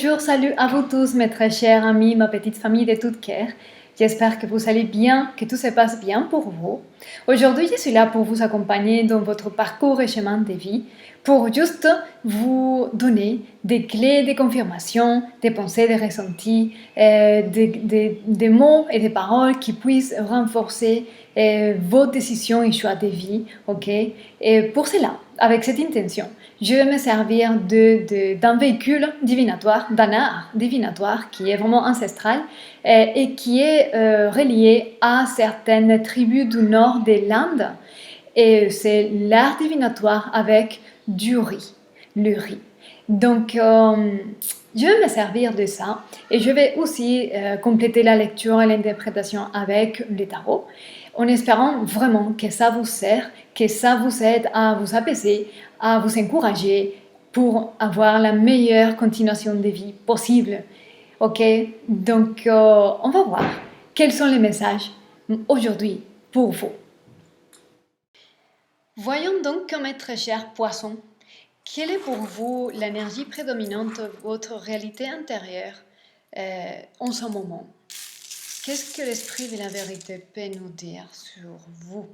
Bonjour, salut à vous tous, mes très chers amis, ma petite famille de tout cœur. J'espère que vous allez bien, que tout se passe bien pour vous. Aujourd'hui, je suis là pour vous accompagner dans votre parcours et chemin de vie, pour juste vous donner des clés, des confirmations, des pensées, des ressentis, des mots et des paroles qui puissent renforcer vos décisions et choix de vie, ok? Et pour cela, avec cette intention, je vais me servir d'un véhicule divinatoire, d'un art divinatoire qui est vraiment ancestral et qui est relié à certaines tribus du nord de l'Inde. Et c'est l'art divinatoire avec du riz, le riz. Donc, je vais me servir de ça et je vais aussi compléter la lecture et l'interprétation avec le tarot en espérant vraiment que ça vous sert, que ça vous aide à vous apaiser, à vous encourager pour avoir la meilleure continuation de vie possible. Ok, donc on va voir quels sont les messages aujourd'hui pour vous. Voyons donc, mes très chers poissons, quelle est pour vous l'énergie prédominante de votre réalité intérieure en ce moment? Qu'est-ce que l'esprit de la vérité peut nous dire sur vous?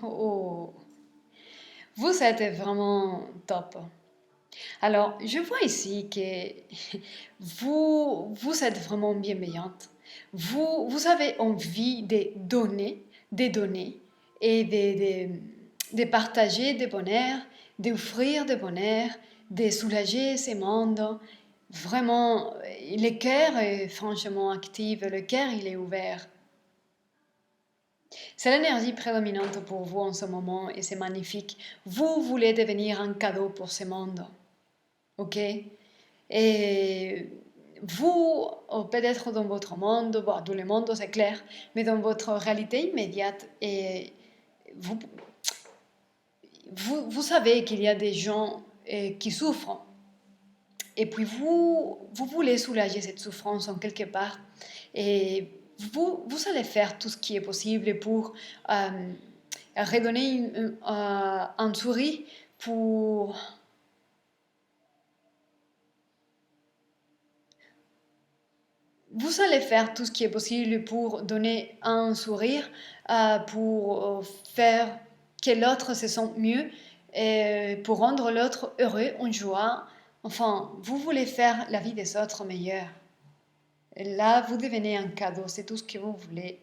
Oh, vous êtes vraiment top. Alors, je vois ici que vous êtes vraiment bienveillante. Vous avez envie de donner et de partager des bonheurs, d'offrir des bonheurs, de soulager ces mondes. Vraiment, le cœur est franchement actif, le cœur il est ouvert. C'est l'énergie prédominante pour vous en ce moment et c'est magnifique. Vous voulez devenir un cadeau pour ce monde. Ok? Et vous, peut-être dans votre monde, bon, dans le monde c'est clair, mais dans votre réalité immédiate, et vous, vous savez qu'il y a des gens qui souffrent. Et puis vous voulez soulager cette souffrance en quelque part. Et vous allez faire tout ce qui est possible pour redonner un sourire pour... Vous allez faire tout ce qui est possible pour donner un sourire, pour faire que l'autre se sente mieux, et pour rendre l'autre heureux, en joie. Enfin, vous voulez faire la vie des autres meilleure. Et là, vous devenez un cadeau, c'est tout ce que vous voulez.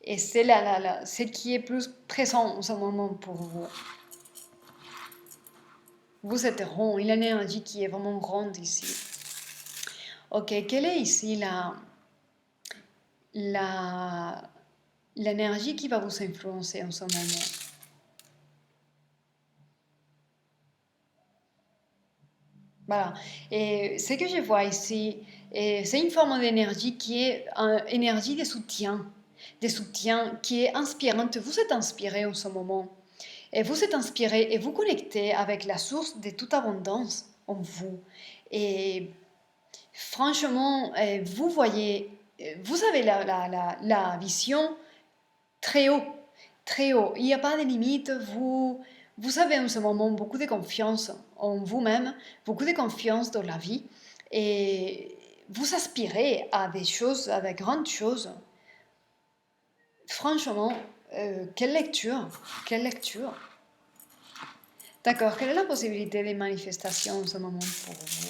Et c'est ce qui est plus présent en ce moment pour vous. Vous êtes rond, il y a une énergie qui est vraiment grande ici. Ok, quelle est ici l'énergie qui va vous influencer en ce moment? Voilà. Et ce que je vois ici, c'est une forme d'énergie qui est une énergie de soutien qui est inspirante. Vous êtes inspiré en ce moment. Et vous êtes inspiré et vous connectez avec la source de toute abondance en vous. Et franchement, vous voyez, vous avez la vision très haut, très haut. Il n'y a pas de limite. Vous avez en ce moment beaucoup de confiance en vous-même, beaucoup de confiance dans la vie. Et vous aspirez à des choses, à des grandes choses. Franchement, quelle lecture, quelle lecture. D'accord, quelle est la possibilité de manifestation en ce moment pour vous?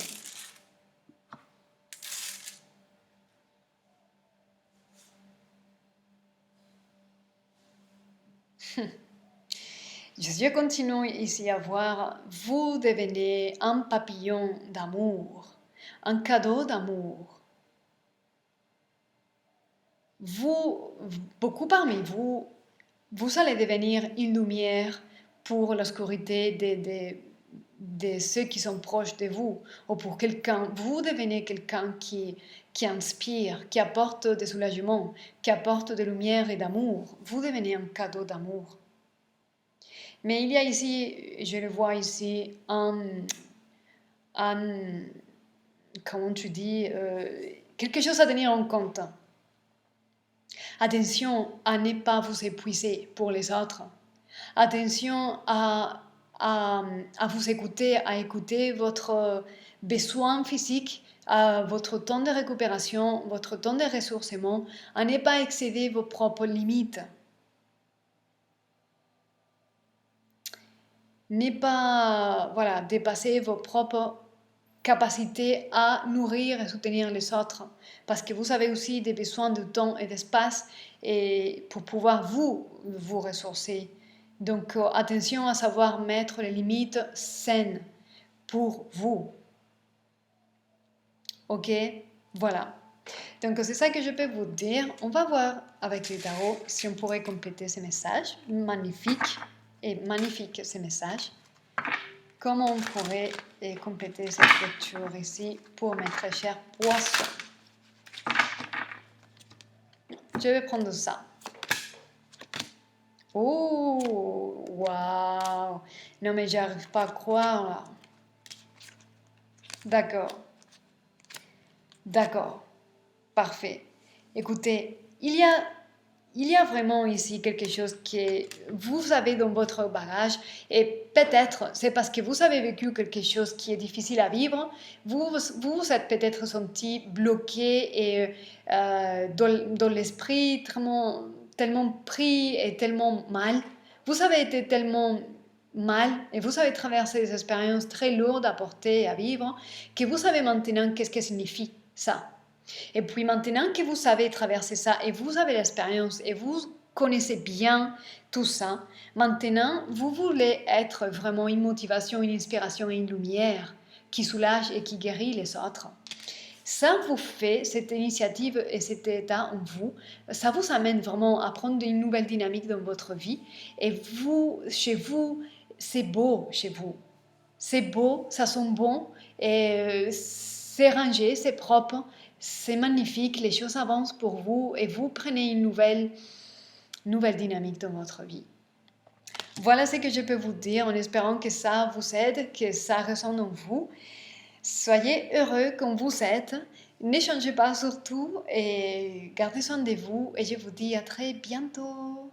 Je continue ici à voir, vous devenez un papillon d'amour, un cadeau d'amour. Vous, beaucoup parmi vous, vous allez devenir une lumière pour l'obscurité de ceux qui sont proches de vous, ou pour quelqu'un, vous devenez quelqu'un qui inspire, qui apporte des soulagements, qui apporte de lumière et d'amour. Vous devenez un cadeau d'amour. Mais il y a ici, je le vois ici, un comment tu dis, quelque chose à tenir en compte. Attention à ne pas vous épuiser pour les autres. Attention à vous écouter, à écouter votre besoin physique, à votre temps de récupération, votre temps de ressourcement, à ne pas excéder vos propres limites. Ne pas dépasser vos propres capacités à nourrir et soutenir les autres, parce que vous avez aussi des besoins de temps et d'espace et pour pouvoir vous ressourcer. Donc attention à savoir mettre les limites saines pour vous. Ok, voilà. Donc c'est ça que je peux vous dire. On va voir avec les tarots si on pourrait compléter ces messages. Magnifique ces messages. Comment on pourrait compléter cette lecture ici pour mes très chers poissons? Je vais prendre ça. Oh, waouh! Non mais j'arrive pas à croire là. D'accord. D'accord. Parfait. Écoutez, il y a vraiment ici quelque chose que vous avez dans votre bagage et peut-être c'est parce que vous avez vécu quelque chose qui est difficile à vivre, vous êtes peut-être senti bloqué et dans l'esprit tellement pris et tellement mal. Vous avez été tellement mal et vous avez traversé des expériences très lourdes à porter et à vivre que vous savez maintenant qu'est-ce que signifie ça. Et puis maintenant que vous savez traverser ça et vous avez l'expérience et vous connaissez bien tout ça, maintenant vous voulez être vraiment une motivation, une inspiration et une lumière qui soulage et qui guérit les autres. Ça vous fait, cette initiative et cet état en vous, ça vous amène vraiment à prendre une nouvelle dynamique dans votre vie et vous, chez vous, c'est beau chez vous. C'est beau, ça sent bon et c'est rangé, c'est propre, c'est magnifique, les choses avancent pour vous et vous prenez une nouvelle dynamique dans votre vie. Voilà ce que je peux vous dire en espérant que ça vous aide, que ça ressonne en vous. Soyez heureux comme vous êtes, ne changez pas surtout et gardez soin de vous et je vous dis à très bientôt.